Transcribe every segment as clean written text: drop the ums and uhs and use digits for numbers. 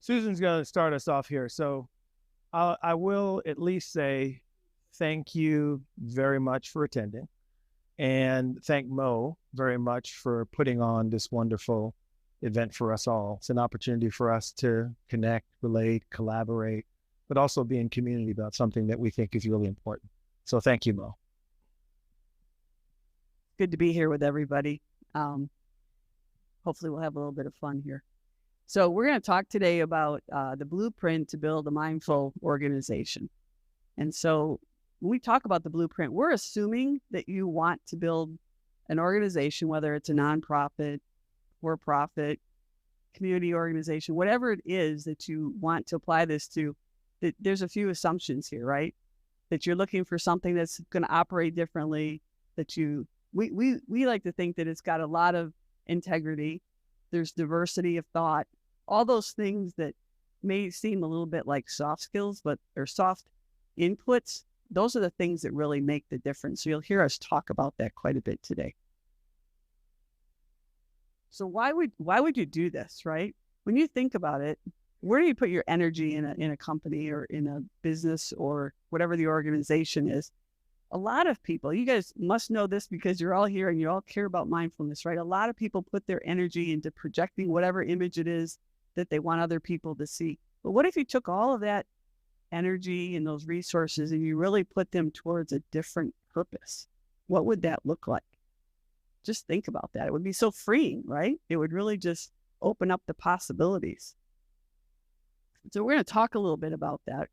Susan's going to start us off here. So I will at least say thank you very much for attending and thank Mo very much for putting on this wonderful event for us all. It's an opportunity for us to connect, relate, collaborate, but also be in community about something that we think is really important. So thank you, Mo. Good to be here with everybody. Hopefully we'll have a little bit of fun here. So we're going to talk today about the blueprint to build a mindful organization. And so when we talk about the blueprint, we're assuming that you want to build an organization, whether it's a nonprofit, for-profit, community organization, whatever it is that you want to apply this to. There's a few assumptions here, right? That you're looking for something that's going to operate differently, that we like to think that it's got a lot of integrity. There's diversity of thought, all those things that may seem a little bit like soft skills, but they're soft inputs. Those are the things that really make the difference. So you'll hear us talk about that quite a bit today. So why would you do this, right? When you think about it, where do you put your energy in a company or in a business or whatever the organization is? A lot of people, you guys must know this because you're all here and you all care about mindfulness, right? A lot of people put their energy into projecting whatever image it is that they want other people to see. But what if you took all of that energy and those resources and you really put them towards a different purpose? What would that look like? Just think about that. It would be so freeing, right? It would really just open up the possibilities. So we're going to talk a little bit about that.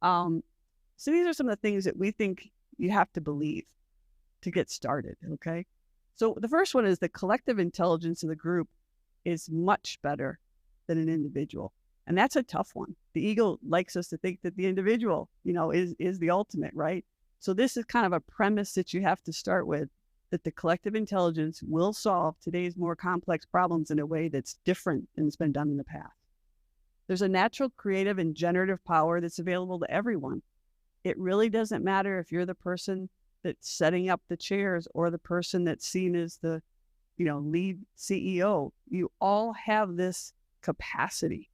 So these are some of the things that we think you have to believe to get started, okay? So the first one is the collective intelligence of the group is much better than an individual. And that's a tough one. The ego likes us to think that the individual, is the ultimate, right? So this is kind of a premise that you have to start with, that the collective intelligence will solve today's more complex problems in a way that's different than it's been done in the past. There's a natural, creative, and generative power that's available to everyone. It really doesn't matter if you're the person that's setting up the chairs or the person that's seen as the, lead CEO. You all have this capacity,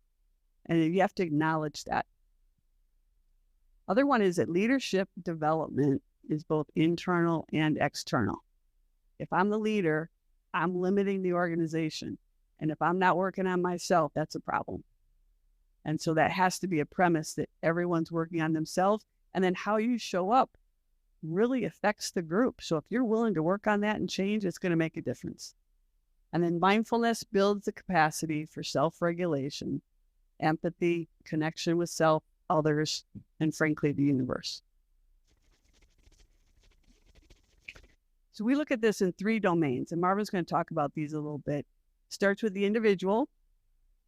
and you have to acknowledge that. Other one is that leadership development is both internal and external. If I'm the leader, I'm limiting the organization. And if I'm not working on myself, that's a problem. And so that has to be a premise that everyone's working on themselves. And then how you show up really affects the group. So if you're willing to work on that and change, it's going to make a difference. And then mindfulness builds the capacity for self-regulation, empathy, connection with self, others, and frankly, the universe. So we look at this in 3 domains, and Marvin's going to talk about these a little bit. Starts with the individual,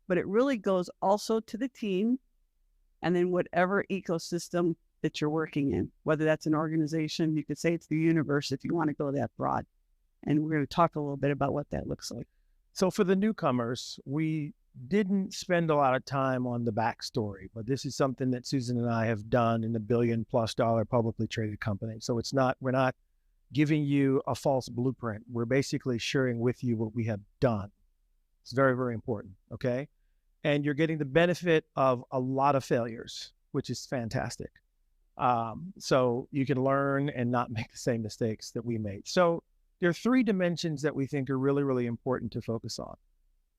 but it really goes also to the team, and then whatever ecosystem that you're working in, whether that's an organization, you could say it's the universe if you want to go that broad. And we're going to talk a little bit about what that looks like. So for the newcomers, we didn't spend a lot of time on the backstory, but this is something that Susan and I have done in the $1 billion+ publicly traded company. So we're not giving you a false blueprint. We're basically sharing with you what we have done. It's very, very important. Okay. And you're getting the benefit of a lot of failures, which is fantastic. So you can learn and not make the same mistakes that we made. So there are 3 dimensions that we think are really, really important to focus on.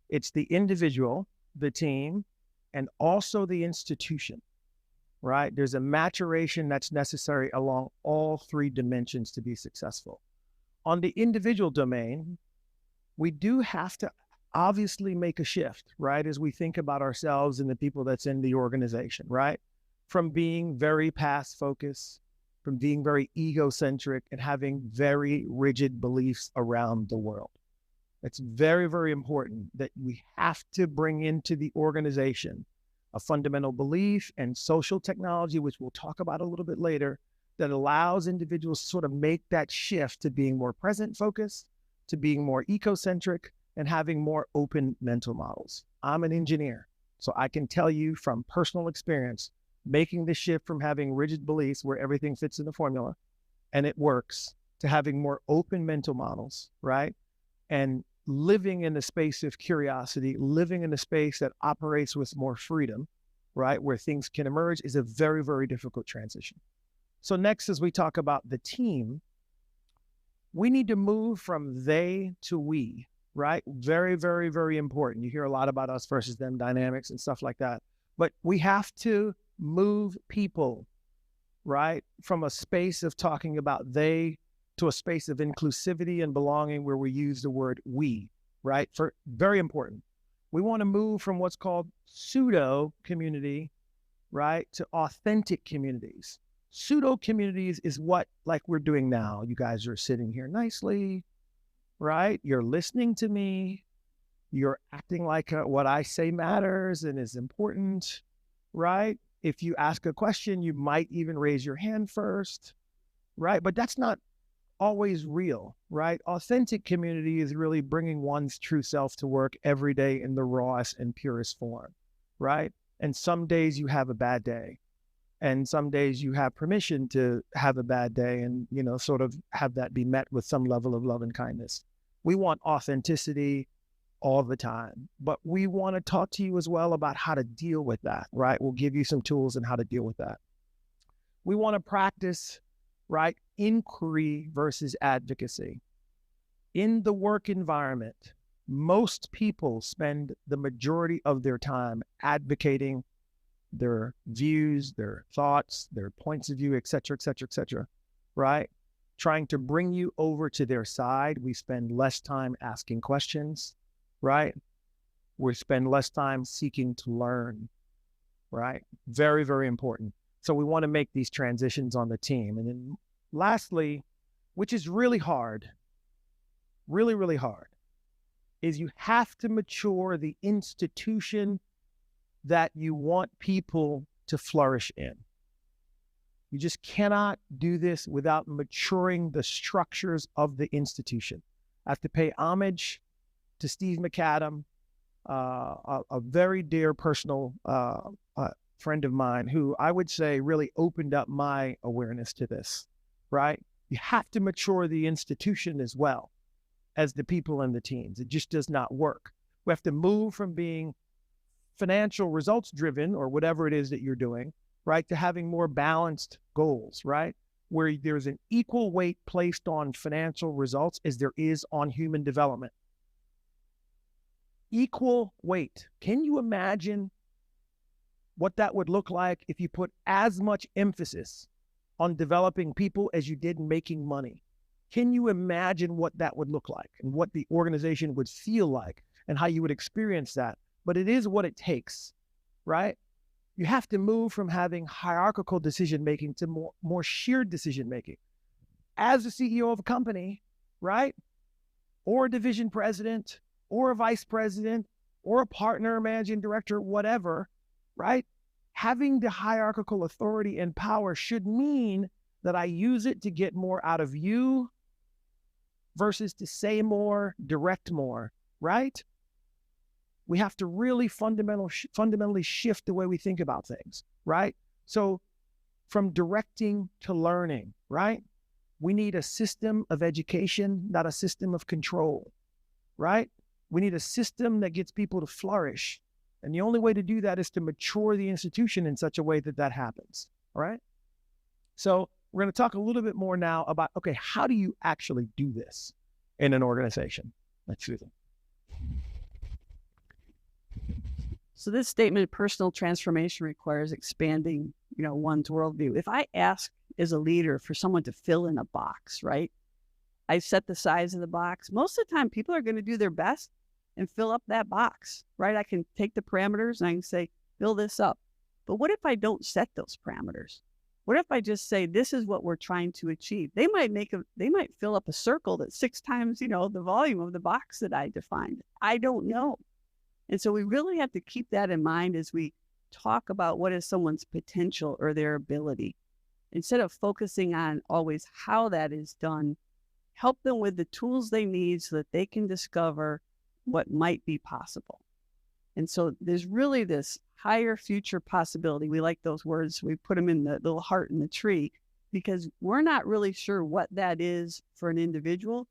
It's the individual, the team, and also the institution, right? There's a maturation that's necessary along all 3 dimensions to be successful. On the individual domain, we do have to obviously make a shift, right? As we think about ourselves and the people that's in the organization, right? From being very past focused, from being very egocentric and having very rigid beliefs around the world. It's very, very important that we have to bring into the organization a fundamental belief and social technology, which we'll talk about a little bit later, that allows individuals to sort of make that shift to being more present focused, to being more ecocentric, and having more open mental models. I'm an engineer, so I can tell you from personal experience, making the shift from having rigid beliefs where everything fits in a formula and it works, to having more open mental models, right? And living in a space of curiosity, living in a space that operates with more freedom, right, where things can emerge, is a very, very difficult transition. So next, as we talk about the team, we need to move from they to we, right? Very, very, very important. You hear a lot about us versus them dynamics and stuff like that. But we have to move people, right, from a space of talking about they to a space of inclusivity and belonging where we use the word we, right? For very important. We want to move from what's called pseudo community, right, to authentic communities. Pseudo communities is what, like we're doing now. You guys are sitting here nicely, right? You're listening to me. You're acting like what I say matters and is important, right? If you ask a question, you might even raise your hand first, right? But that's not always real, right? Authentic community is really bringing one's true self to work every day in the rawest and purest form, right? And some days you have a bad day, and some days you have permission to have a bad day and, you know, sort of have that be met with some level of love and kindness. We want authenticity all the time, but we want to talk to you as well about how to deal with that, right? We'll give you some tools on how to deal with that. We want to practice, right, inquiry versus advocacy. In the work environment, most people spend the majority of their time advocating their views, their thoughts, their points of view, et cetera, right? Trying to bring you over to their side. We spend less time asking questions, right? We spend less time seeking to learn, right? Very, very important. So we want to make these transitions on the team. And then lastly, which is really hard, really, really hard, is you have to mature the institution that you want people to flourish in. You just cannot do this without maturing the structures of the institution. I have to pay homage to Steve McAdam, a very dear personal friend of mine who I would say really opened up my awareness to this, right? You have to mature the institution as well as the people and the teams. It just does not work. We have to move from being financial results driven or whatever it is that you're doing, right, to having more balanced goals, right, where there's an equal weight placed on financial results as there is on human development. Equal weight. Can you imagine what that would look like if you put as much emphasis on developing people as you did making money? Can you imagine what that would look like and what the organization would feel like and how you would experience that? But it is what it takes, right? You have to move from having hierarchical decision-making to more shared decision-making. As the CEO of a company, right? Or a division president, or a vice president, or a partner, managing director, whatever, right? Having the hierarchical authority and power should mean that I use it to get more out of you versus to say more, direct more, right? We have to really fundamentally shift the way we think about things, right? So from directing to learning, right? We need a system of education, not a system of control, right? We need a system that gets people to flourish. And the only way to do that is to mature the institution in such a way that that happens, all right? So we're going to talk a little bit more now about, okay, how do you actually do this in an organization? Let's do them. So this statement, personal transformation requires expanding, one's worldview. If I ask as a leader for someone to fill in a box, right? I set the size of the box. Most of the time, people are going to do their best and fill up that box, right? I can take the parameters and I can say, fill this up. But what if I don't set those parameters? What if I just say, this is what we're trying to achieve? They might fill up a circle that's 6 times, the volume of the box that I defined. I don't know. And so we really have to keep that in mind as we talk about what is someone's potential or their ability. Instead of focusing on always how that is done, help them with the tools they need so that they can discover what might be possible. And so there's really this higher future possibility. We like those words. We put them in the little heart in the tree because we're not really sure what that is for an individual.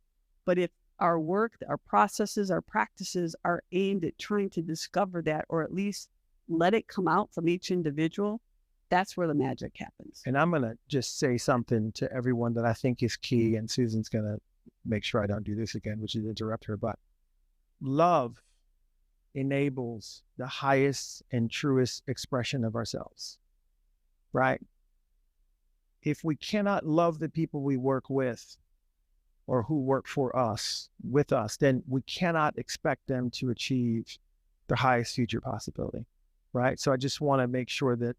But if our work, our processes, our practices are aimed at trying to discover that, or at least let it come out from each individual, that's where the magic happens. And I'm going to just say something to everyone that I think is key, and Susan's going to make sure I don't do this again, which is interrupt her, but love enables the highest and truest expression of ourselves, right? If we cannot love the people we work with or who work for us, with us, then we cannot expect them to achieve the highest future possibility, right? So I just want to make sure that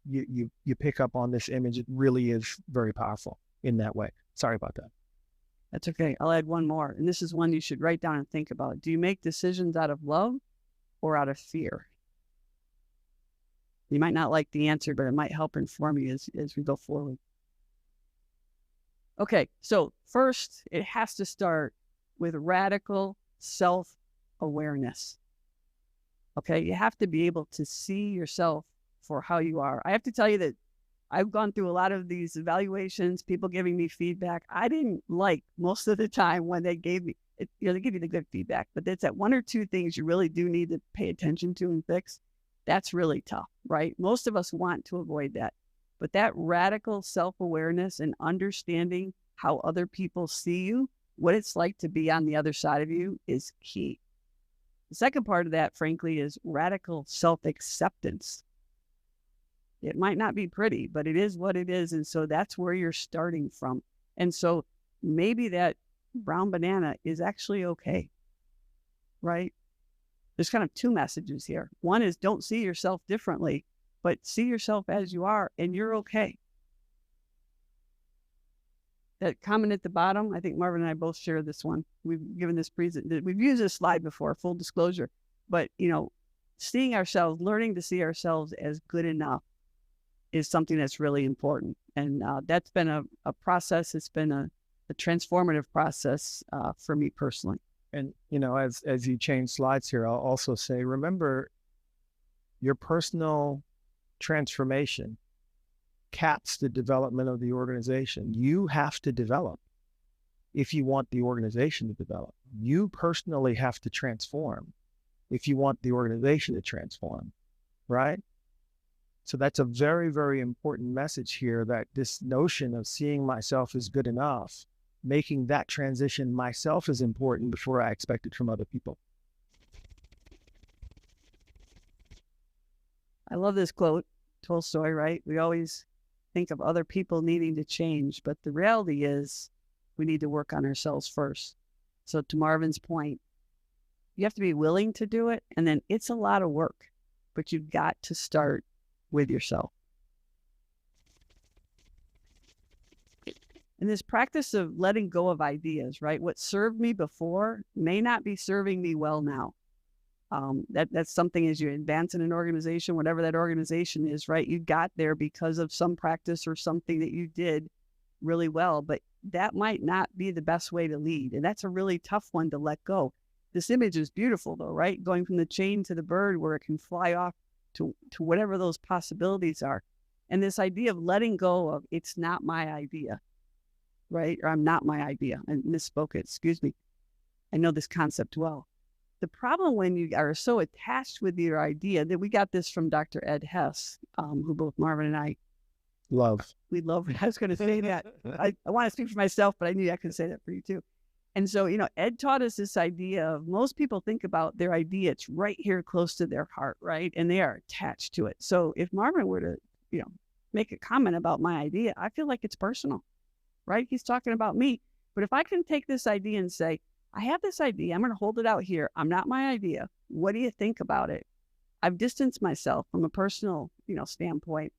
you pick up on this image. It really is very powerful in that way. Sorry about that. That's okay. I'll add one more. And this is one you should write down and think about. Do you make decisions out of love or out of fear? You might not like the answer, but it might help inform you as we go forward. Okay, so first, it has to start with radical self-awareness. Okay, you have to be able to see yourself for how you are. I have to tell you that I've gone through a lot of these evaluations, people giving me feedback. I didn't like most of the time when they gave me, they give you the good feedback, but it's that one or two things you really do need to pay attention to and fix. That's really tough, right? Most of us want to avoid that. But that radical self-awareness and understanding how other people see you, what it's like to be on the other side of you, is key. The second part of that, frankly, is radical self-acceptance. It might not be pretty, but it is what it is. And so that's where you're starting from. And so maybe that brown banana is actually okay, right? There's kind of two messages here. One is don't see yourself differently, but see yourself as you are, and you're okay. That comment at the bottom, I think Marvin and I both share this one. We've given this we've used this slide before, full disclosure, but seeing ourselves, learning to see ourselves as good enough is something that's really important. And that's been a process. It's been a transformative process for me personally. And, as you change slides here, I'll also say, remember, your personal transformation caps the development of the organization. You have to develop if you want the organization to develop. You personally have to transform if you want the organization to transform, right? So that's a very, very important message here, that this notion of seeing myself as good enough, making that transition myself is important before I expect it from other people. I love this quote, Tolstoy, right? We always think of other people needing to change, but the reality is we need to work on ourselves first. So to Marvin's point, you have to be willing to do it, and then it's a lot of work, but you've got to start with yourself. And this practice of letting go of ideas, right? What served me before may not be serving me well now. That's something as you advance in an organization, whatever that organization is, right? You got there because of some practice or something that you did really well, but that might not be the best way to lead. And that's a really tough one to let go. This image is beautiful though, right? Going from the chain to the bird where it can fly off to whatever those possibilities are. And this idea of letting go of, it's not my idea, right? Or I'm not my idea. I misspoke it, excuse me. I know this concept well. The problem when you are so attached with your idea, that we got this from Dr. Ed Hess, who both Marvin and I love. We love. I was going to say that. I want to speak for myself, but I knew I could say that for you too. And so, Ed taught us this idea of, most people think about their idea, it's right here close to their heart, right? And they are attached to it. So if Marvin were to, make a comment about my idea, I feel like it's personal, right? He's talking about me. But if I can take this idea and say, I have this idea, I'm going to hold it out here. I'm not my idea. What do you think about it? I've distanced myself from a personal, standpoint,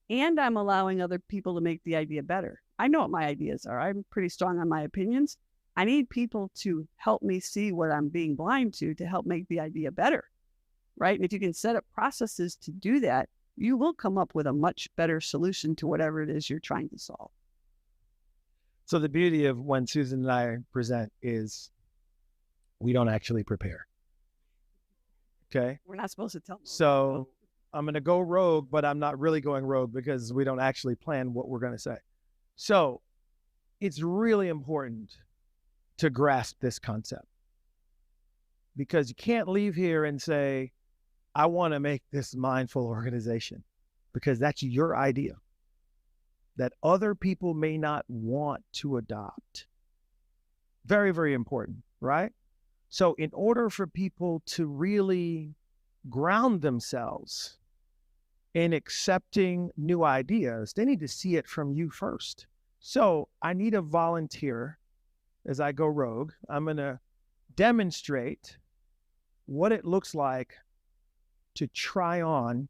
and I'm allowing other people to make the idea better. I know what my ideas are. I'm pretty strong on my opinions. I need people to help me see what I'm being blind to help make the idea better, right? And if you can set up processes to do that, you will come up with a much better solution to whatever it is you're trying to solve. So the beauty of when Susan and I present is we don't actually prepare. Okay? We're not supposed to tell them. So I'm going to go rogue, but I'm not really going rogue because we don't actually plan what we're going to say. So it's really important to grasp this concept. Because you can't leave here and say, I want to make this mindful organization, because that's your idea that other people may not want to adopt. Very, very important, right? So in order for people to really ground themselves in accepting new ideas, they need to see it from you first. So I need a volunteer as I go rogue. I'm going to demonstrate what it looks like to try on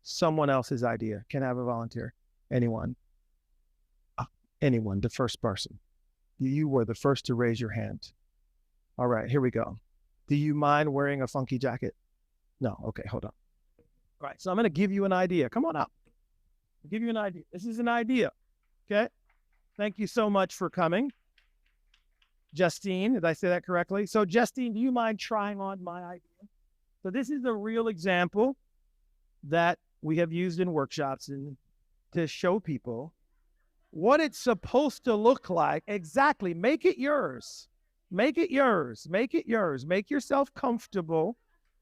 someone else's idea. Can I have a volunteer? Anyone? Anyone, the first person. You were the first to raise your hand. All right, here we go. Do you mind wearing a funky jacket? No, okay, hold on. All right, so I'm going to give you an idea. Come on up. I'll give you an idea. This is an idea, okay? Thank you so much for coming. Justine, did I say that correctly? So Justine, do you mind trying on my idea? So this is a real example that we have used in workshops and to show people what it's supposed to look like. Exactly. Make it yours. Make it yours. Make it yours. Make yourself comfortable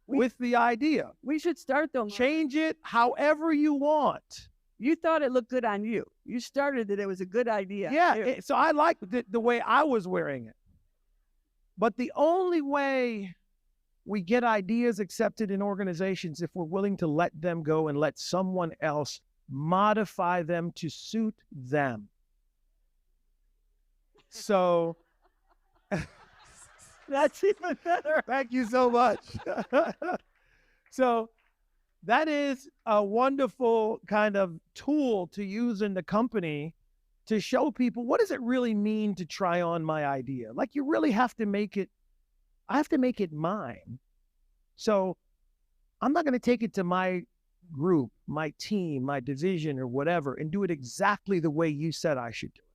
with the idea. We should start though. Change it however you want. You thought it looked good on you. You started that it was a good idea. Yeah. So I like the way I was wearing it. But the only way we get ideas accepted in organizations if we're willing to let them go and let someone else modify them to suit them. So that's even better. Thank you so much. So that is a wonderful kind of tool to use in the company to show people, what does it really mean to try on my idea? Like, you really have to make it, I have to make it mine. So I'm not going to take it to my group, my team, my division or whatever, and do it exactly the way you said I should do it,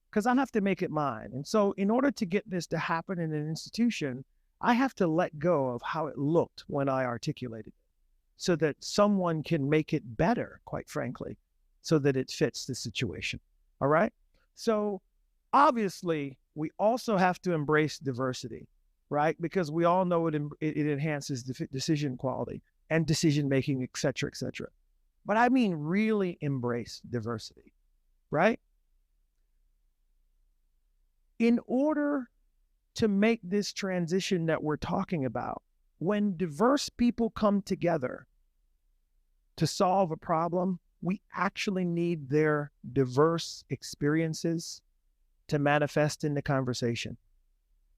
because I have to make it mine. And so in order to get this to happen in an institution, I have to let go of how it looked when I articulated it so that someone can make it better, quite frankly, so that it fits the situation. All right. So obviously we also have to embrace diversity, right? Because we all know it enhances decision quality and decision-making, et cetera, et cetera. But I mean, really embrace diversity, right? In order to make this transition that we're talking about, when diverse people come together to solve a problem, we actually need their diverse experiences to manifest in the conversation,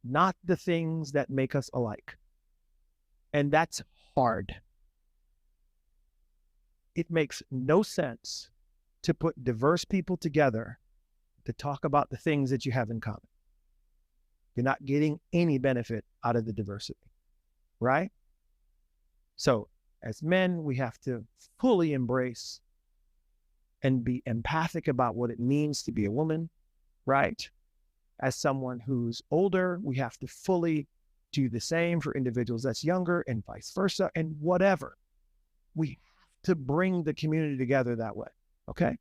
not the things that make us alike. And that's hard. It makes no sense to put diverse people together to talk about the things that you have in common. You're not getting any benefit out of the diversity, right? So as men, we have to fully embrace and be empathic about what it means to be a woman, right? As someone who's older, we have to fully do the same for individuals that's younger and vice versa and whatever. We have to bring the community together that way, okay?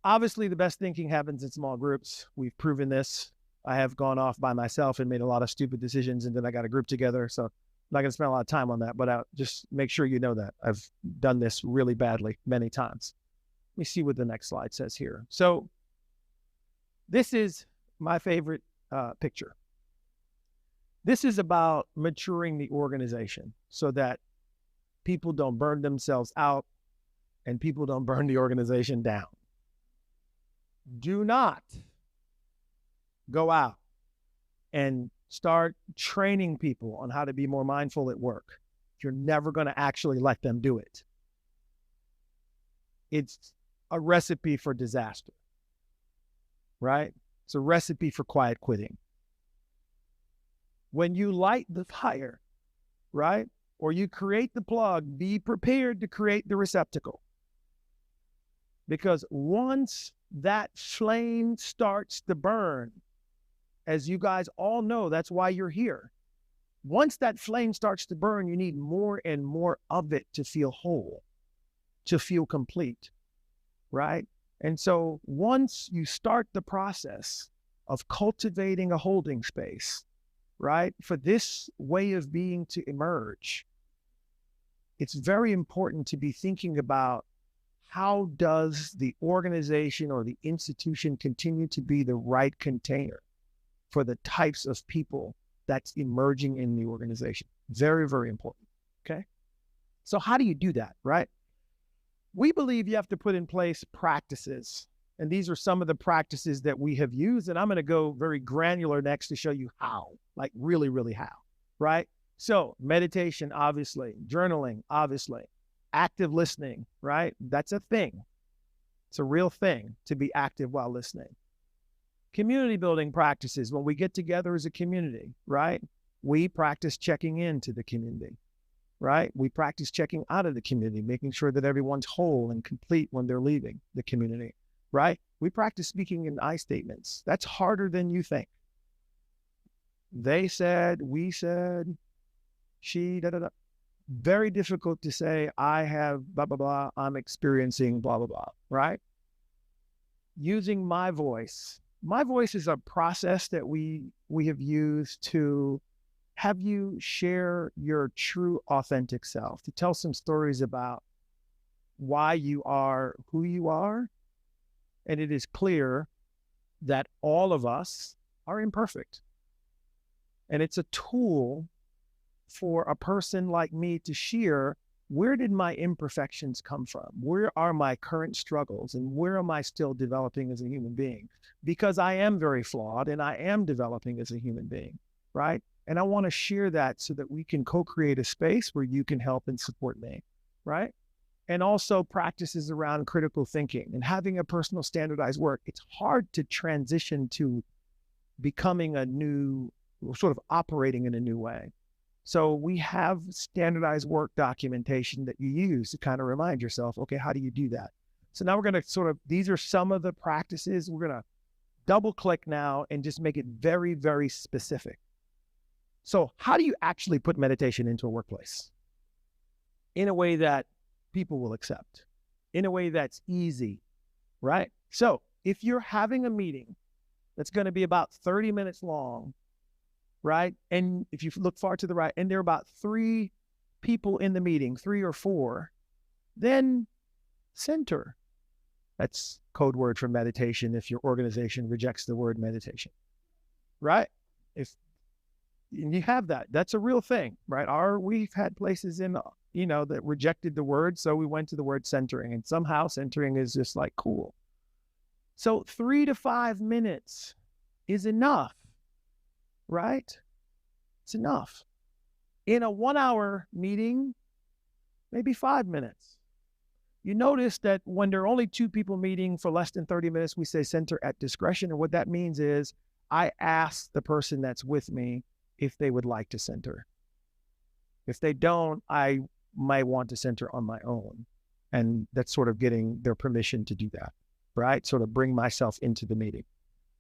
Obviously, the best thinking happens in small groups. We've proven this. I have gone off by myself and made a lot of stupid decisions, and then I got a group together. So I'm not going to spend a lot of time on that, but I'll just make sure you know that. I've done this really badly many times. Let me see what the next slide says here. So this is my favorite picture. This is about maturing the organization so that people don't burn themselves out and people don't burn the organization down. Do not go out and start training people on how to be more mindful at work. You're never going to actually let them do it. It's a recipe for disaster, right? It's a recipe for quiet quitting. When you light the fire, right? Or you create the plug, be prepared to create the receptacle. Because once that flame starts to burn, as you guys all know, that's why you're here. Once that flame starts to burn, you need more and more of it to feel whole, to feel complete, right? And so once you start the process of cultivating a holding space, right? For this way of being to emerge, it's very important to be thinking about how does the organization or the institution continue to be the right container for the types of people that's emerging in the organization. Very, very important. Okay. So how do you do that, right? We believe you have to put in place practices. And these are some of the practices that we have used. And I'm going to go very granular next to show you how, like really, really how, right? So meditation, obviously, journaling, obviously, active listening, right? That's a thing. It's a real thing to be active while listening. Community building practices, when we get together as a community, right? We practice checking into the community, right? We practice checking out of the community, making sure that everyone's whole and complete when they're leaving the community, right? We practice speaking in I statements. That's harder than you think. They said, we said, she, da, da, da. Very difficult to say, I have blah, blah, blah, I'm experiencing blah, blah, blah, right? Using my voice. My voice is a process that we have used to have you share your true, authentic self, to tell some stories about why you are who you are. And it is clear that all of us are imperfect. And it's a tool for a person like me to share, where did my imperfections come from? Where are my current struggles? And where am I still developing as a human being? Because I am very flawed and I am developing as a human being, right? And I want to share that so that we can co-create a space where you can help and support me, right? And also practices around critical thinking and having a personal standardized work. It's hard to transition to becoming a new, sort of operating in a new way. So we have standardized work documentation that you use to kind of remind yourself, okay, how do you do that? So now we're going to these are some of the practices. We're going to double click now and just make it very, very specific. So how do you actually put meditation into a workplace in a way that people will accept, in a way that's easy, right? So if you're having a meeting that's going to be about 30 minutes long, right? And if you look far to the right, and there are about 3 people in the meeting, 3 or 4, then center. That's code word for meditation if your organization rejects the word meditation, right? And you have that, that's a real thing, right? We've had places in, that rejected the word. So we went to the word centering, and somehow centering is just like cool. So 3 to 5 minutes is enough, right? It's enough. In a 1-hour meeting, maybe 5 minutes. You notice that when there are only 2 people meeting for less than 30 minutes, we say center at discretion. And what that means is I ask the person that's with me if they would like to center. If they don't, I might want to center on my own. And that's sort of getting their permission to do that, right? Sort of bring myself into the meeting.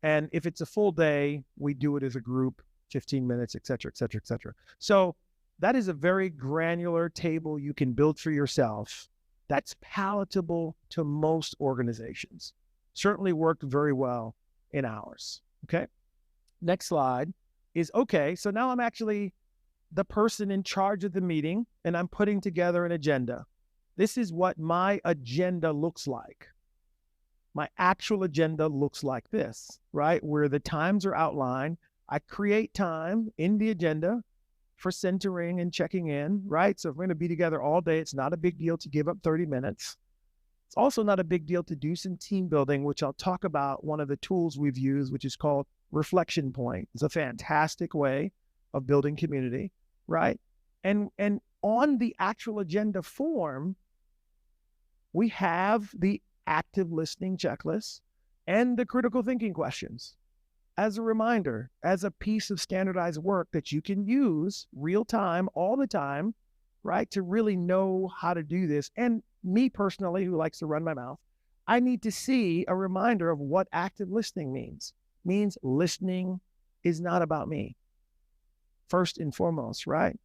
And if it's a full day, we do it as a group, 15 minutes, et cetera, et cetera, et cetera. So that is a very granular table you can build for yourself that's palatable to most organizations. Certainly worked very well in ours, okay? Next slide is, okay, so now I'm actually the person in charge of the meeting and I'm putting together an agenda. This is what my agenda looks like. My actual agenda looks like this, right? Where the times are outlined. I create time in the agenda for centering and checking in, right? So if we're going to be together all day, it's not a big deal to give up 30 minutes. It's also not a big deal to do some team building, which I'll talk about one of the tools we've used, which is called Reflection Point. It's a fantastic way of building community, right? And on the actual agenda form, we have the active listening checklist and the critical thinking questions as a reminder, as a piece of standardized work that you can use real time, all the time, right? To really know how to do this. And me personally, who likes to run my mouth, I need to see a reminder of what active listening means. Means listening is not about me. First and foremost, right?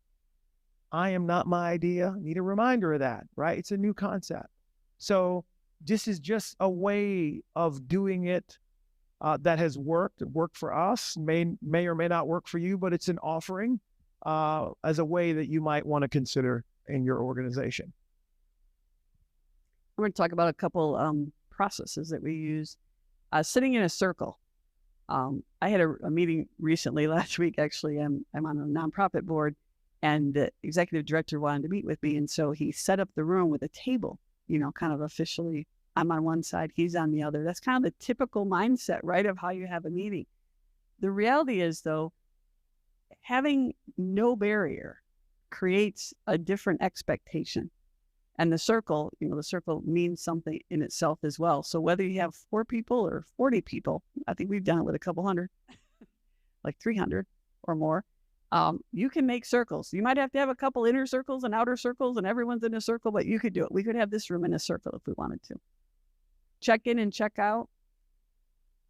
I am not my idea. Need a reminder of that, right? It's a new concept. So this is just a way of doing it that has worked for us, may or may not work for you, but it's an offering as a way that you might want to consider in your organization. I'm going to talk about a couple processes that we use. Sitting in a circle. I had a meeting recently last week. Actually, I'm on a nonprofit board, and the executive director wanted to meet with me, and so he set up the room with a table. Kind of officially, I'm on one side, he's on the other. That's kind of the typical mindset, right, of how you have a meeting. The reality is, though, having no barrier creates a different expectation. And the circle means something in itself as well. So whether you have 4 people or 40 people, I think we've done it with a couple hundred, like 300 or more, you can make circles. You might have to have a couple inner circles and outer circles and everyone's in a circle, but you could do it. We could have this room in a circle if we wanted to. Check in and check out.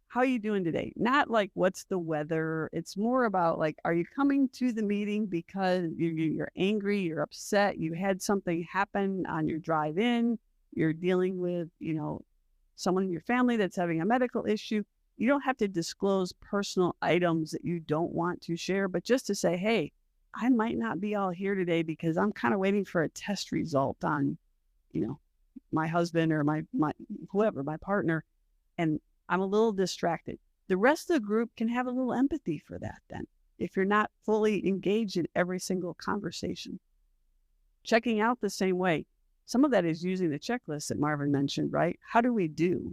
How are you doing today? Not like, what's the weather? It's more about like, are you coming to the meeting because you're angry, you're upset, you had something happen on your drive in, you're dealing with, someone in your family that's having a medical issue. You don't have to disclose personal items that you don't want to share, but just to say, hey, I might not be all here today because I'm kind of waiting for a test result on, my husband or my whoever, my partner, and I'm a little distracted. The rest of the group can have a little empathy for that then, if you're not fully engaged in every single conversation. Checking out the same way. Some of that is using the checklist that Marvin mentioned, right? How do we do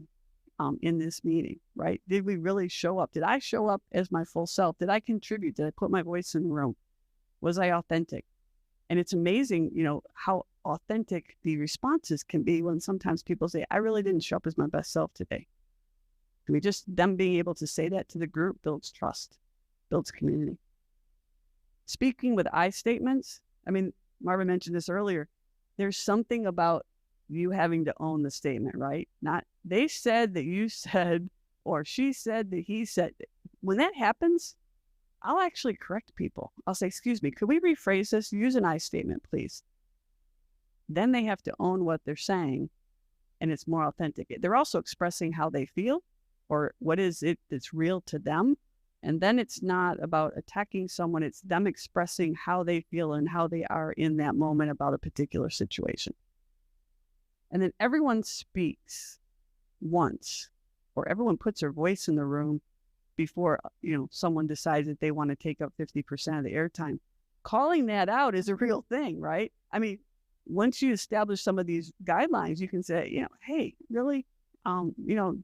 in this meeting, right? Did we really show up? Did I show up as my full self? Did I contribute? Did I put my voice in the room? Was I authentic? And it's amazing, how authentic the responses can be when sometimes people say, I really didn't show up as my best self today. Them being able to say that to the group builds trust, builds community. Speaking with I statements, Marvin mentioned this earlier, there's something about you having to own the statement, right? Not they said that you said, or she said that he said. When that happens, I'll actually correct people. I'll say, excuse me, could we rephrase this? Use an I statement, please. Then they have to own what they're saying, and it's more authentic. They're also expressing how they feel, or what is it that's real to them. And then it's not about attacking someone. It's them expressing how they feel and how they are in that moment about a particular situation. And then everyone speaks once, or everyone puts their voice in the room before, someone decides that they want to take up 50% of the airtime. Calling that out is a real thing, right? Once you establish some of these guidelines, you can say, hey, really,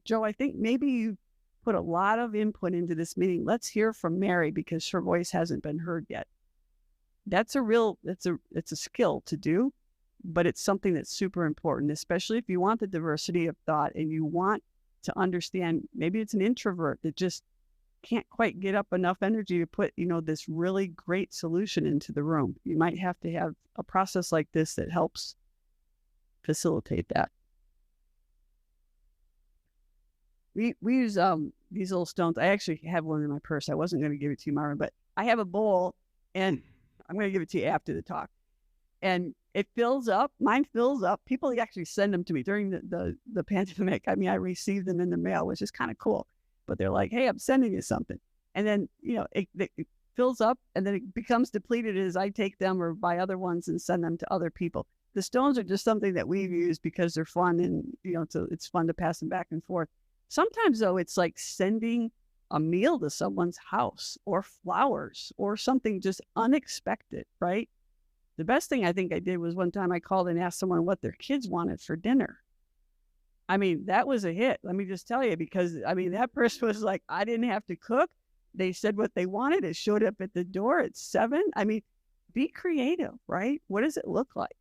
Joe, I think maybe you put a lot of input into this meeting. Let's hear from Mary because her voice hasn't been heard yet. It's a skill to do, but it's something that's super important, especially if you want the diversity of thought and you want to understand, maybe it's an introvert that just can't quite get up enough energy to put, this really great solution into the room. You might have to have a process like this that helps facilitate that. We use these little stones. I actually have one in my purse. I wasn't going to give it to you, Marvin, but I have a bowl, and I'm going to give it to you after the talk. And it fills up. Mine fills up. People actually send them to me during the pandemic. I received them in the mail, which is kind of cool. But they're like, hey, I'm sending you something. And then, it fills up, and then it becomes depleted as I take them or buy other ones and send them to other people. The stones are just something that we've used because they're fun, and, it's fun to pass them back and forth. Sometimes, though, it's like sending a meal to someone's house or flowers or something just unexpected, right? The best thing I think I did was one time I called and asked someone what their kids wanted for dinner. That was a hit. Let me just tell you, because, that person was like, I didn't have to cook. They said what they wanted. It showed up at the door at 7. Be creative, right? What does it look like?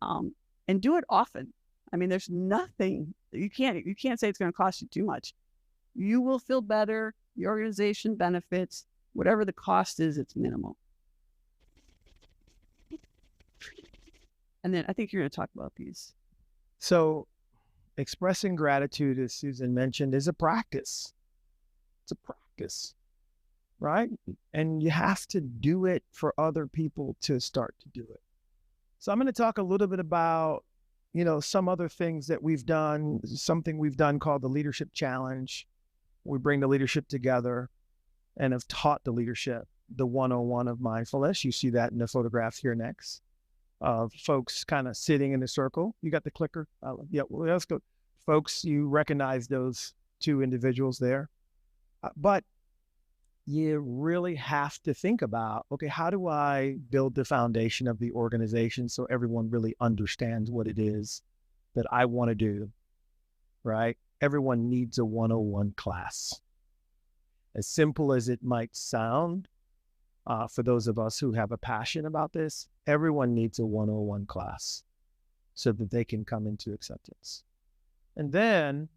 And do it often. There's nothing, you can't say it's going to cost you too much. You will feel better. Your organization benefits. Whatever the cost is, it's minimal. And then I think you're going to talk about these. So expressing gratitude, as Susan mentioned, is a practice. It's a practice, right? And you have to do it for other people to start to do it. So I'm going to talk a little bit about, some other things that we've done, something we've done called the Leadership Challenge, we bring the leadership together and have taught the leadership the 101 of mindfulness. You see that in the photograph here next of folks kind of sitting in a circle. You got the clicker? Yeah, well, let's go. Folks, you recognize those two individuals there. But you really have to think about, okay, how do I build the foundation of the organization so everyone really understands what it is that I want to do, right? Everyone needs a 101 class. As simple as it might sound, for those of us who have a passion about this, everyone needs a 101 class so that they can come into acceptance. And then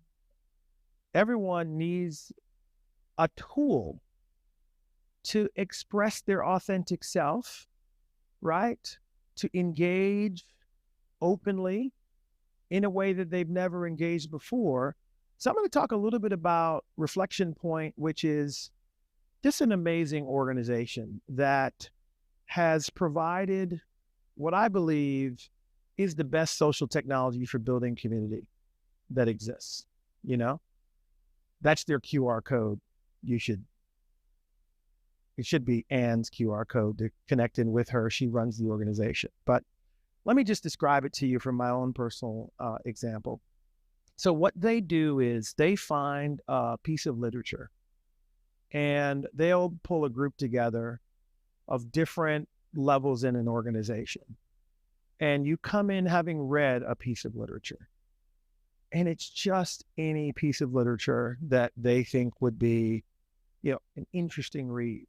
everyone needs a tool to express their authentic self, right? To engage openly in a way that they've never engaged before. So I'm going to talk a little bit about Reflection Point, which is just an amazing organization that has provided what I believe is the best social technology for building community that exists. You know, that's their QR code. It should be Anne's QR code to connect in with her. She runs the organization. But let me just describe it to you from my own personal example. So what they do is they find a piece of literature and they'll pull a group together of different levels in an organization. And you come in having read a piece of literature. And it's just any piece of literature that they think would be, you know, an interesting read.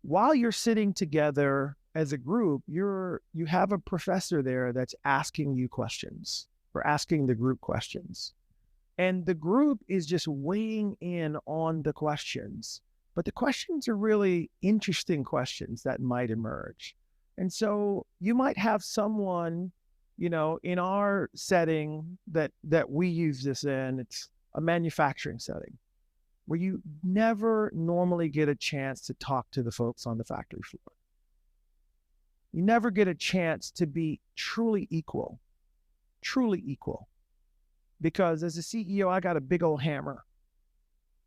While you're sitting together as a group, you have a professor there that's asking you questions or asking the group questions. And the group is just weighing in on the questions. But the questions are really interesting questions that might emerge. And so you might have someone, you know, in our setting that we use this in, it's a manufacturing setting, where you never normally get a chance to talk to the folks on the factory floor. You never get a chance to be truly equal, because as a CEO, I got a big old hammer.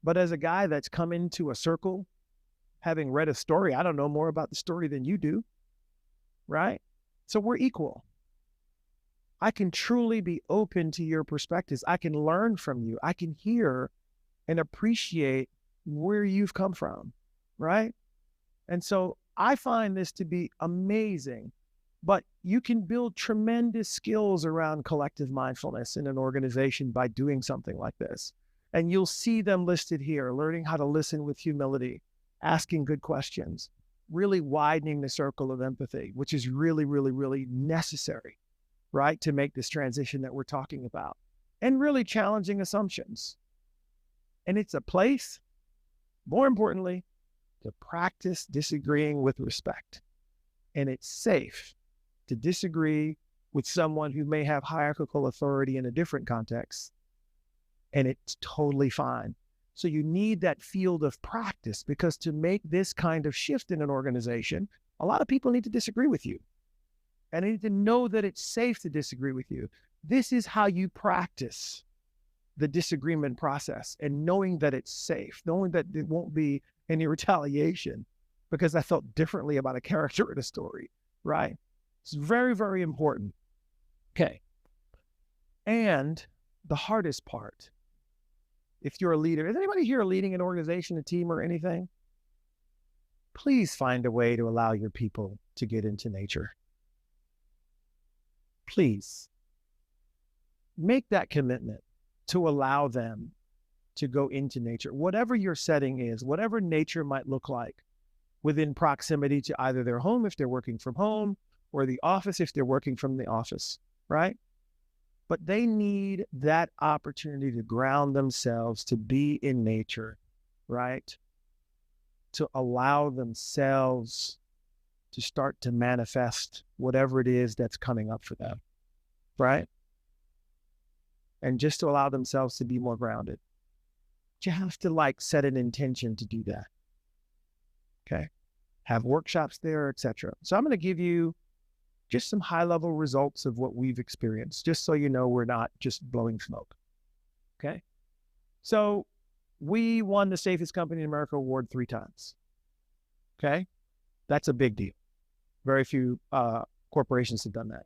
But as a guy that's come into a circle, having read a story, I don't know more about the story than you do, right? So we're equal. I can truly be open to your perspectives. I can learn from you. I can hear and appreciate where you've come from, right? And so I find this to be amazing, but you can build tremendous skills around collective mindfulness in an organization by doing something like this. And you'll see them listed here: learning how to listen with humility, asking good questions, really widening the circle of empathy, which is really, really, really necessary, right, to make this transition that we're talking about, and really challenging assumptions. And it's a place, more importantly, to practice disagreeing with respect. And it's safe to disagree with someone who may have hierarchical authority in a different context, and it's totally fine. So you need that field of practice, because to make this kind of shift in an organization, a lot of people need to disagree with you. And they need to know that it's safe to disagree with you. This is how you practice the disagreement process, and knowing that it's safe, knowing that there won't be any retaliation because I felt differently about a character in a story, right? It's very, very important. Okay. And the hardest part, if you're a leader, is anybody here leading an organization, a team, or anything? Please find a way to allow your people to get into nature. Please make that commitment to allow them to go into nature, whatever your setting is, whatever nature might look like, within proximity to either their home if they're working from home, or the office if they're working from the office, right? But they need that opportunity to ground themselves, to be in nature, right? To allow themselves to start to manifest whatever it is that's coming up for them, right? And just to allow themselves to be more grounded. But you have to set an intention to do that. Okay. Have workshops there, etc. So I'm going to give you just some high-level results of what we've experienced, just so you know we're not just blowing smoke. Okay. So We won the Safest Company in America award 3 times. Okay? That's a big deal. Very few corporations have done that.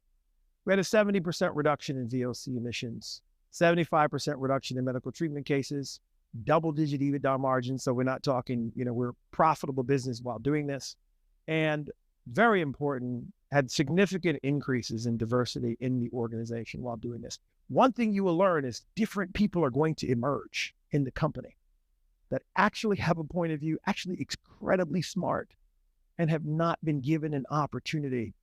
We had a 70% reduction in VOC emissions, 75% reduction in medical treatment cases, double-digit EBITDA margins. So we're not talking, we're profitable business while doing this. And very important, had significant increases in diversity in the organization while doing this. One thing you will learn is different people are going to emerge in the company that actually have a point of view, actually incredibly smart, and have not been given an opportunity.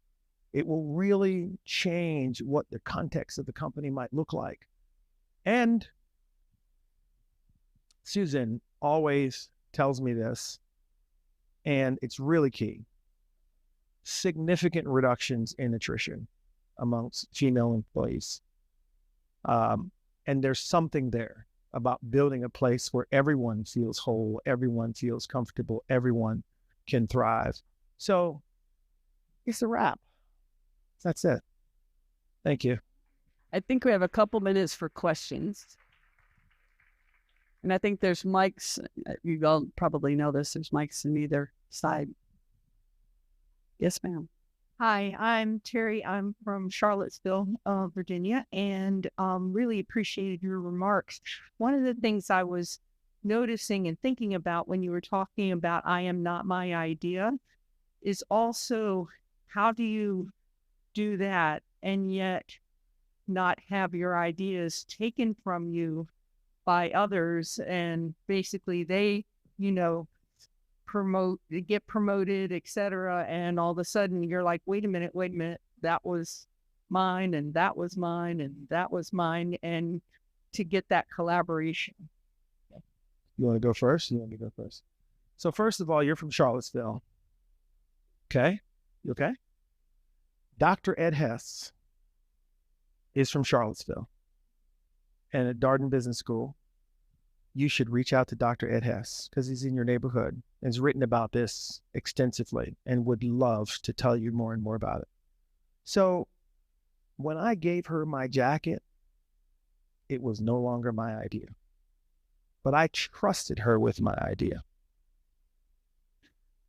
It will really change what the context of the company might look like. And Susan always tells me this, and it's really key. Significant reductions in attrition amongst female employees. And there's something there about building a place where everyone feels whole, everyone feels comfortable, everyone can thrive. So it's a wrap. That's it. Thank you. I think we have a couple minutes for questions. And I think there's mics. You all probably know this. There's mics on either side. Yes, ma'am. Hi, I'm Terry. I'm from Charlottesville, Virginia, and really appreciated your remarks. One of the things I was noticing and thinking about when you were talking about I am not my idea is also how do you do that and yet not have your ideas taken from you by others, and basically they, get promoted, etc. And all of a sudden you're like, wait a minute, that was mine and that was mine and that was mine. And to get that collaboration. You want to go first? You want me to go first? So first of all, you're from Charlottesville. Okay. You okay? Dr. Ed Hess is from Charlottesville and at Darden Business School. You should reach out to Dr. Ed Hess because he's in your neighborhood and has written about this extensively and would love to tell you more and more about it. So when I gave her my jacket, it was no longer my idea, but I trusted her with my idea.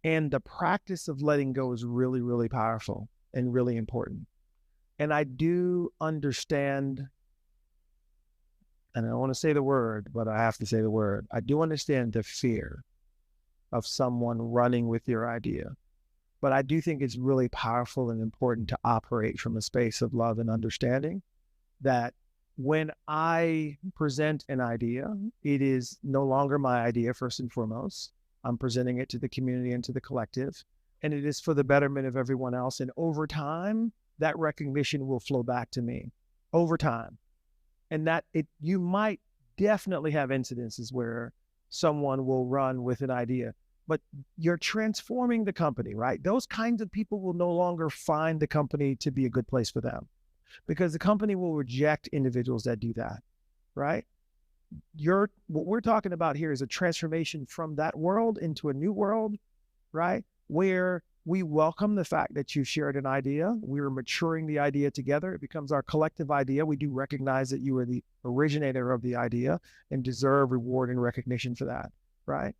And the practice of letting go is really, really powerful and really important. And I do understand, and I don't want to say the word, but I have to say the word. I do understand the fear of someone running with your idea. But I do think it's really powerful and important to operate from a space of love and understanding that when I present an idea, it is no longer my idea first and foremost. I'm presenting it to the community and to the collective, and it is for the betterment of everyone else. And over time, that recognition will flow back to me over time. And that you might definitely have incidences where someone will run with an idea, but you're transforming the company, right? Those kinds of people will no longer find the company to be a good place for them because the company will reject individuals that do that, right? What we're talking about here is a transformation from that world into a new world, right? Where we welcome the fact that you shared an idea. We are maturing the idea together. It becomes our collective idea. We do recognize that you are the originator of the idea and deserve reward and recognition for that, right?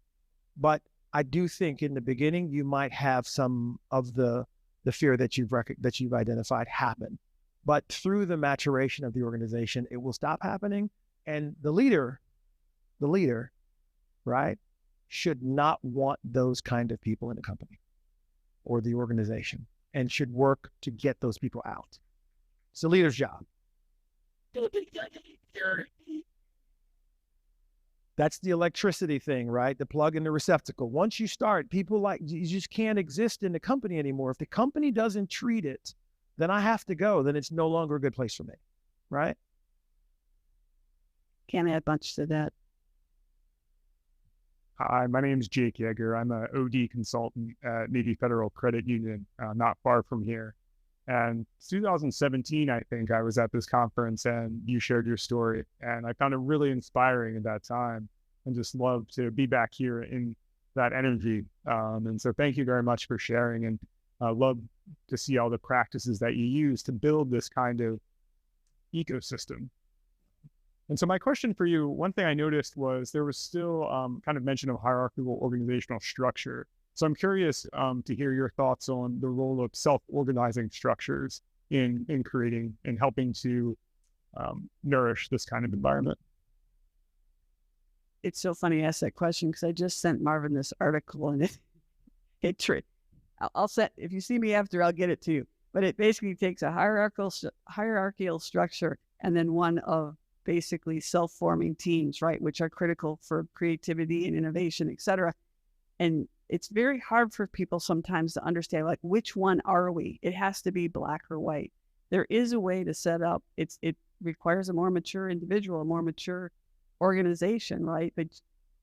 But I do think in the beginning, you might have some of the fear that you've identified happen. But through the maturation of the organization, it will stop happening. And the leader, right, should not want those kind of people in the company or the organization and should work to get those people out. It's the leader's job. That's the electricity thing, right? The plug and the receptacle. Once you start, people you just can't exist in the company anymore. If the company doesn't treat it, then I have to go. Then it's no longer a good place for me, right? Can't add much to that. Hi, my name is Jake Yeager. I'm an OD consultant at Navy Federal Credit Union, not far from here. And 2017, I think I was at this conference and you shared your story. And I found it really inspiring at that time and just love to be back here in that energy. And so thank you very much for sharing, and love to see all the practices that you use to build this kind of ecosystem. And so my question for you, one thing I noticed was there was still kind of mention of hierarchical organizational structure. So I'm curious to hear your thoughts on the role of self-organizing structures in creating and helping to nourish this kind of environment. It's so funny you ask that question because I just sent Marvin this article and I'll set, if you see me after, I'll get it to you. But it basically takes a hierarchical structure and then one of basically self-forming teams, right, which are critical for creativity and innovation, et cetera. And it's very hard for people sometimes to understand, like, which one are we? It has to be black or white. There is a way to set up. It requires a more mature individual, a more mature organization, right? But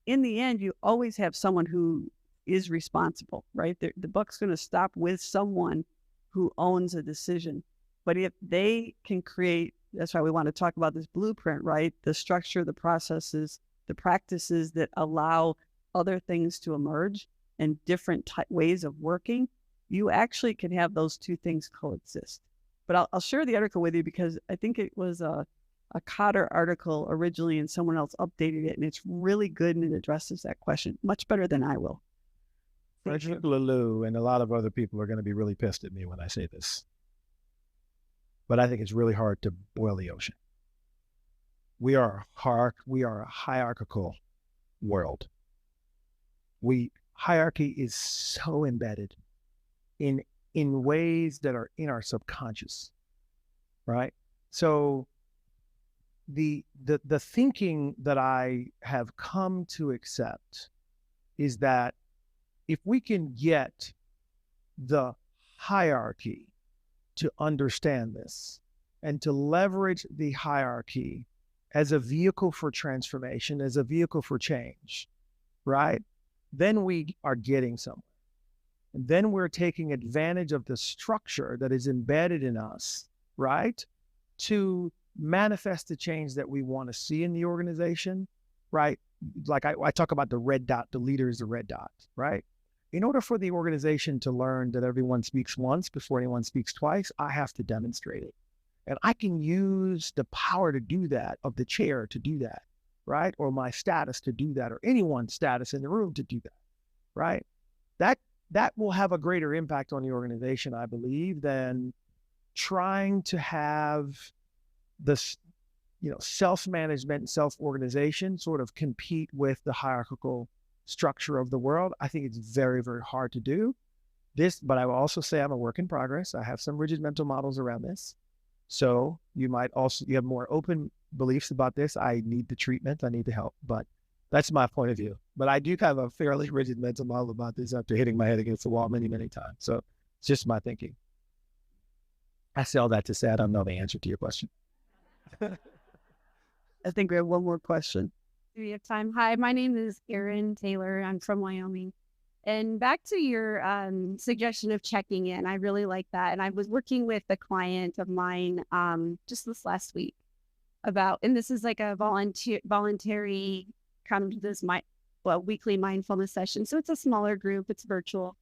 in the end, you always have someone who is responsible, right? The buck's going to stop with someone who owns a decision. But if they can create, that's why we want to talk about this blueprint, right? The structure, the processes, the practices that allow other things to emerge and different ways of working, you actually can have those two things coexist. But I'll share the article with you because I think it was a Cotter article originally and someone else updated it, and it's really good and it addresses that question much better than I will. Frederick Laloux and a lot of other people are going to be really pissed at me when I say this. But I think it's really hard to boil the ocean. We are a hierarchical world. Hierarchy is so embedded in ways that are in our subconscious, right? So the thinking that I have come to accept is that if we can get the hierarchy to understand this and to leverage the hierarchy as a vehicle for transformation, as a vehicle for change, right? Then we are getting somewhere. And then we're taking advantage of the structure that is embedded in us, right? To manifest the change that we want to see in the organization, right? Like I talk about the red dot, the leader is the red dot, right? In order for the organization to learn that everyone speaks once before anyone speaks twice, I have to demonstrate it. And I can use the power to do that, of the chair to do that, right? Or my status to do that, or anyone's status in the room to do that, right? That will have a greater impact on the organization, I believe, than trying to have this, self-management and self-organization sort of compete with the hierarchical structure of the world. I think it's very, very hard to do this, but I will also say I'm a work in progress. I have some rigid mental models around this. So you have more open beliefs about this. I need the treatment. I need the help, but that's my point of view. But I do have a fairly rigid mental model about this after hitting my head against the wall many, many times. So it's just my thinking. I say all that to say I don't know the answer to your question. I think we have one more question. Do we have time? Hi, my name is Erin Taylor. I'm from Wyoming. And back to your suggestion of checking in, I really like that. And I was working with a client of mine just this last week about, and this is like a voluntary kind of this weekly mindfulness session. So it's a smaller group, it's virtual.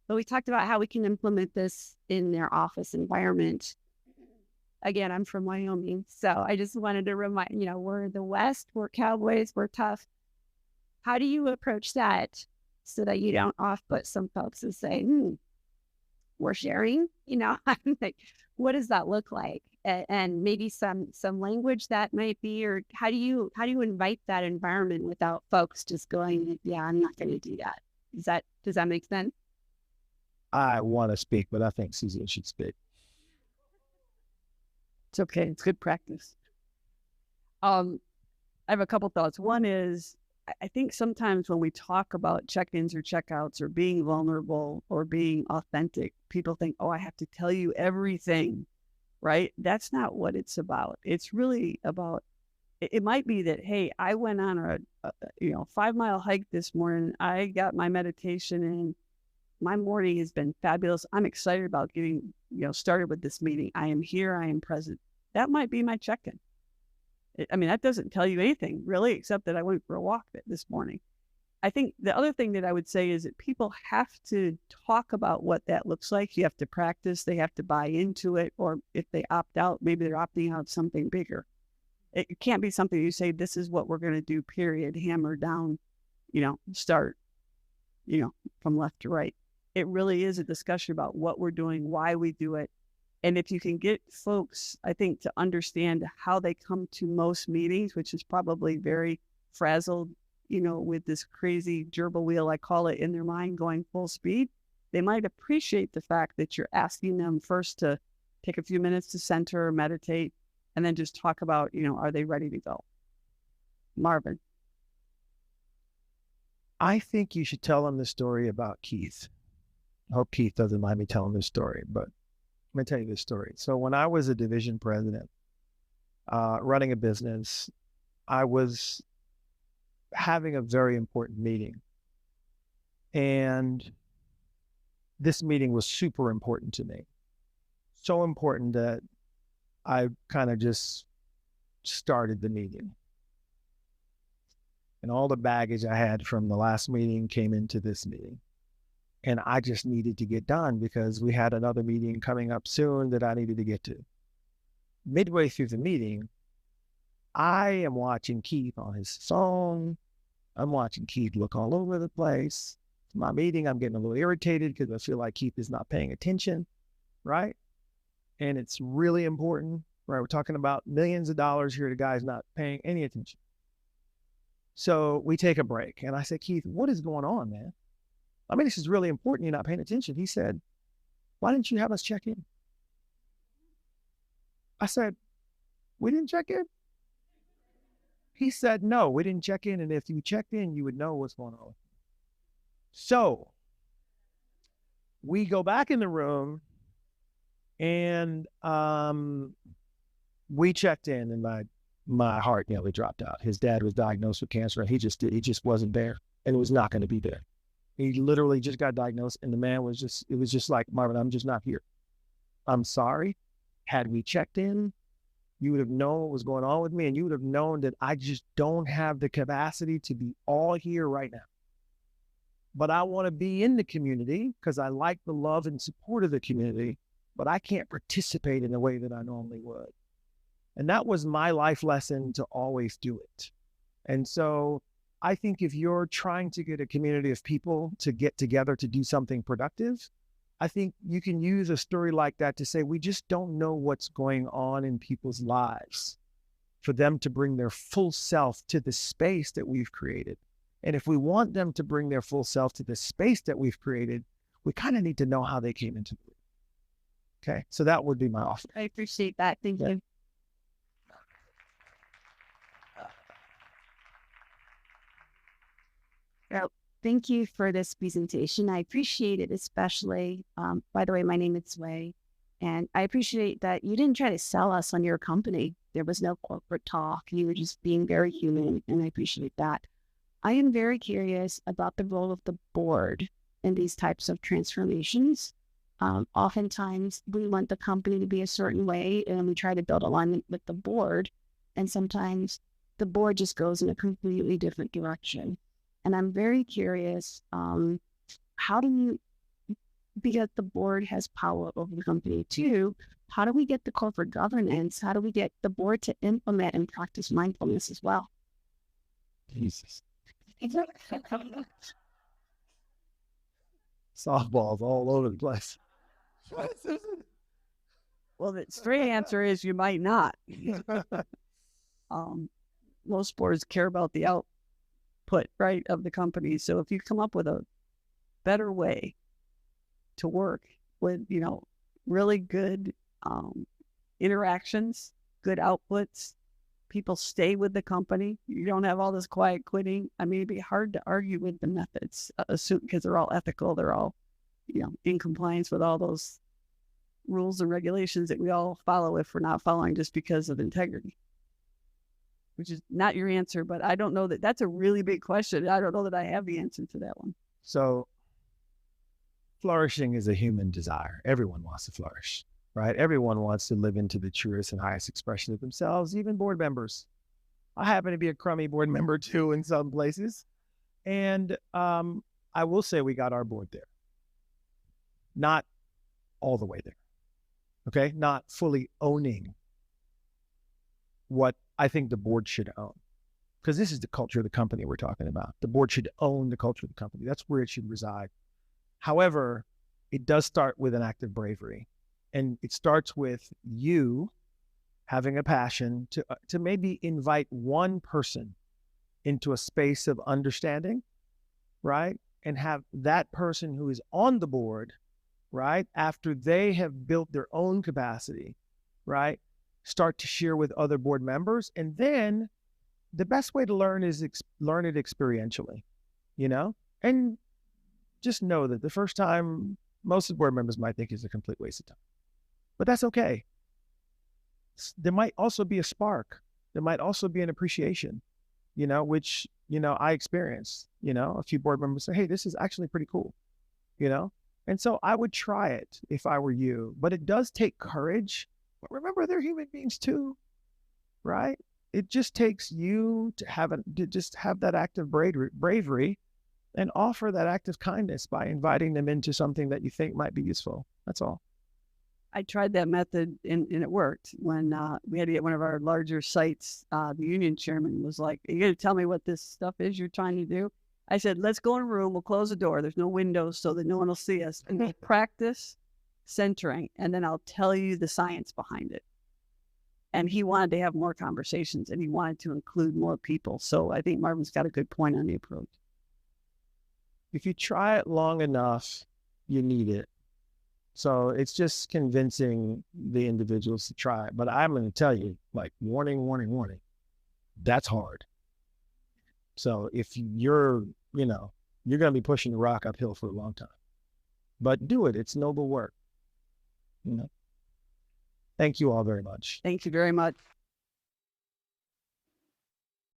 But we talked about how we can implement this in their office environment. Again, I'm from Wyoming. So I just wanted to remind, we're the West, we're cowboys, we're tough. How do you approach that so that you don't off-put some folks and say, we're sharing? I'm like, what does that look like? And maybe some language that might be, or how do you invite that environment without folks just going, yeah, I'm not going to do that. Does that make sense? I want to speak, but I think Susan should speak. It's okay. It's good practice. I have a couple thoughts. One is, I think sometimes when we talk about check-ins or checkouts or being vulnerable or being authentic, people think, oh, I have to tell you everything, right? That's not what it's about. It's really about, it might be that, hey, I went on a 5-mile hike this morning. I got my meditation in. My morning has been fabulous. I'm excited about getting, started with this meeting. I am here. I am present. That might be my check-in. That doesn't tell you anything really, except that I went for a walk this morning. I think the other thing that I would say is that people have to talk about what that looks like. You have to practice. They have to buy into it. Or if they opt out, maybe they're opting out of something bigger. It can't be something you say, this is what we're going to do, period, hammer down, start, from left to right. It really is a discussion about what we're doing, why we do it. And if you can get folks, I think, to understand how they come to most meetings, which is probably very frazzled, with this crazy gerbil wheel, I call it, in their mind going full speed, they might appreciate the fact that you're asking them first to take a few minutes to center or meditate, and then just talk about, are they ready to go? Marvin. I think you should tell them the story about Keith. I hope Keith doesn't mind me telling this story, but let me tell you this story. So when I was a division president, running a business, I was having a very important meeting. And this meeting was super important to me. So important that I kind of just started the meeting. And all the baggage I had from the last meeting came into this meeting. And I just needed to get done because we had another meeting coming up soon that I needed to get to. Midway through the meeting, I am watching Keith on his phone. I'm watching Keith look all over the place. It's my meeting. I'm getting a little irritated because I feel like Keith is not paying attention, right? And it's really important, right? We're talking about millions of dollars here. The guy's not paying any attention. So we take a break. And I said, Keith, what is going on, man? I mean, this is really important. You're not paying attention. He said, why didn't you have us check in? I said, we didn't check in? He said, no, we didn't check in. And if you checked in, you would know what's going on. So we go back in the room and we checked in, and my heart nearly dropped out. His dad was diagnosed with cancer, and he just wasn't there, and it was not going to be there. He literally just got diagnosed, and the man it was just like, Marvin, I'm just not here. I'm sorry. Had we checked in, you would have known what was going on with me, and you would have known that I just don't have the capacity to be all here right now. But I want to be in the community because I like the love and support of the community, but I can't participate in the way that I normally would. And that was my life lesson, to always do it. And so I think if you're trying to get a community of people to get together to do something productive, I think you can use a story like that to say, we just don't know what's going on in people's lives for them to bring their full self to the space that we've created. And if we want them to bring their full self to the space that we've created, we kind of need to know how they came into it. Okay, so that would be my offer. I appreciate that. Thank you. Well, thank you for this presentation. I appreciate it, especially, by the way, my name is Sway, and I appreciate that you didn't try to sell us on your company. There was no corporate talk. You were just being very human, and I appreciate that. I am very curious about the role of the board in these types of transformations. Oftentimes, we want the company to be a certain way, and we try to build alignment with the board, and sometimes the board just goes in a completely different direction. And I'm very curious, how do you, because the board has power over the company too, how do we get the corporate governance? How do we get the board to implement and practice mindfulness as well? Jesus. Softballs all over the place. Well, the straight answer is you might not. Most boards care about the output, right, of the company. So if you come up with a better way to work with, really good interactions, good outputs, people stay with the company. You don't have all this quiet quitting. I mean, it'd be hard to argue with the methods, because they're all ethical. They're all, in compliance with all those rules and regulations that we all follow if we're not following just because of integrity. Which is not your answer, but I don't know that's a really big question. I don't know that I have the answer to that one. So flourishing is a human desire. Everyone wants to flourish, right? Everyone wants to live into the truest and highest expression of themselves, even board members. I happen to be a crummy board member too in some places. And I will say we got our board there. Not all the way there, okay? Not fully owning what I think the board should own, because this is the culture of the company we're talking about. The board should own the culture of the company. That's where it should reside. However, it does start with an act of bravery, and it starts with you having a passion to maybe invite one person into a space of understanding, right? And have that person who is on the board, right, after they have built their own capacity, right, start to share with other board members. And then the best way to learn is learn it experientially, you know? And just know that the first time, most of the board members might think is a complete waste of time, but that's okay. There might also be a spark. There might also be an appreciation, you know, which, you know, I experienced, you know, a few board members say, hey, this is actually pretty cool, you know? And so I would try it if I were you, but it does take courage. But remember, they're human beings too, right? It just takes you to just have that act of bravery and offer that act of kindness by inviting them into something that you think might be useful. That's all. I tried that method and it worked. When we had to get one of our larger sites, the union chairman was like, "Are you going to tell me what this stuff is you're trying to do?" I said, "Let's go in a room. We'll close the door. There's no windows so that no one will see us. And we'll practice centering. And then I'll tell you the science behind it." And he wanted to have more conversations and he wanted to include more people. So I think Marvin's got a good point on the approach. If you try it long enough, you need it. So it's just convincing the individuals to try it. But I'm going to tell you, like, warning, warning, warning, that's hard. So if you're, you know, you're going to be pushing the rock uphill for a long time, but do it. It's noble work. You know. Thank you all very much. Thank you very much.